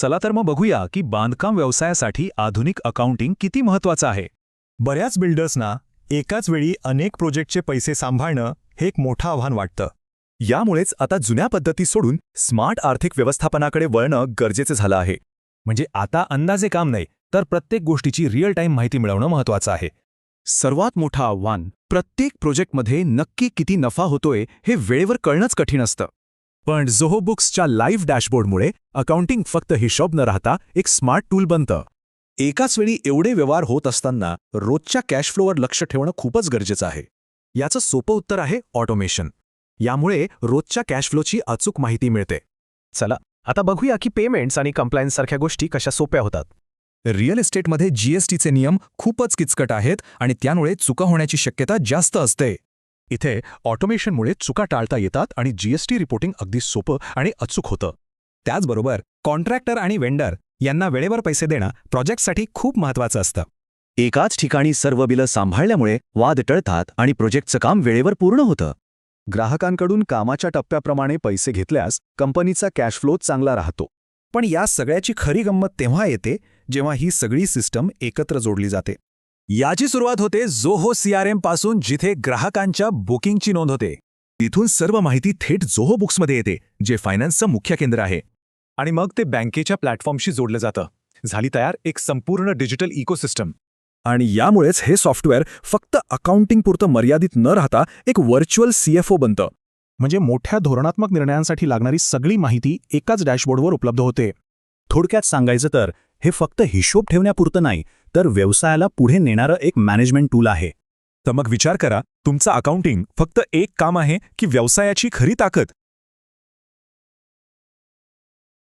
चला तर मग बघूया की बांधकाम व्यवसायासाठी आधुनिक अकाउंटिंग किती महत्त्वाचं आहे. बऱ्याच बिल्डर्सना एकाच वेळी अनेक प्रोजेक्टचे पैसे सांभाळणं हे एक मोठं आव्हान वाटतं. यामुळेच आता जुन्या पद्धती सोडून स्मार्ट आर्थिक व्यवस्थापनाकडे वळणं गरजेचं झालं आहे. म्हणजे आता अंदाजे काम नाही, तर प्रत्येक गोष्टीची रिअल टाईम माहिती मिळवणं महत्त्वाचं आहे. सर्वात मोठं आव्हान प्रत्येक प्रोजेक्टमध्ये नक्की किती नफा होतोय हे वेळेवर कळणंच कठीण असतं. पण झोहो बुक्सच्या लाईव्ह डॅशबोर्डमुळे अकाउंटिंग फक्त हिशोब न राहता एक स्मार्ट टूल बनतं. एकाच वेळी एवढे व्यवहार होत असताना रोजच्या कॅश फ्लोवर लक्ष ठेवणं खूपच गरजेचं आहे. याचं सोपं उत्तर आहे ऑटोमेशन. यामुळे रोजच्या कॅश फ्लोची अचूक माहिती मिळते. चला आता बघूया की पेमेंट्स आणि कंप्लायन्स सारख्या गोष्टी कशा सोप्या होतात. रिअल एस्टेटमध्ये जीएसटीचे नियम खूपच किचकट आहेत आणि त्यामुळे चुका होण्याची शक्यता जास्त असते. इथे ऑटोमेशनमुळे चुका टाळता येतात आणि जीएसटी रिपोर्टिंग अगदी सोपं आणि अचूक होतं. त्याचबरोबर कॉन्ट्रॅक्टर आणि वेंडर यांना वेळेवर पैसे देणं प्रोजेक्टसाठी खूप महत्त्वाचं असतं. एकाच ठिकाणी सर्व बिलं सांभाळल्यामुळे वाद टळतात आणि प्रोजेक्टचं काम वेळेवर पूर्ण होतं. ग्राहकांकडून कामाच्या टप्प्याप्रमाणे पैसे घेतल्यास कंपनीचा कॅश फ्लो चांगला राहतो. पण या सगळ्याची खरी गंमत तेव्हा येते जेव्हा ही सगळी सिस्टम एकत्र जोडली जाते. याची सुरुवात होते झोहो CRM पासून, जिथे ग्राहकांच्या बुकिंगची नोंद होते. तिथून सर्व माहिती थेट झोहो बुक्समध्ये येते, जे फायनान्सचं मुख्य केंद्र आहे. आणि मग ते बँकेच्या प्लॅटफॉर्मशी जोडलं जातं. झाली तयार एक संपूर्ण डिजिटल इकोसिस्टम. आणि यामुळेच हे सॉफ्टवेअर फक्त अकाउंटिंगपुरतं मर्यादित न राहता एक व्हर्च्युअल CFO बनतं. म्हणजे मोठ्या धोरणात्मक निर्णयांसाठी लागणारी सगळी माहिती एकाच डॅशबोर्डवर उपलब्ध होते. थोडक्यात सांगायचं तर हे फक्त हिशोब ठेवण्यापुरतं नाही, तर व्यवसायाला पुढे नेणारं एक मॅनेजमेंट टूल आहे. तर मग विचार करा, तुमचं अकाउंटिंग फक्त एक काम आहे की व्यवसायाची खरी ताकद.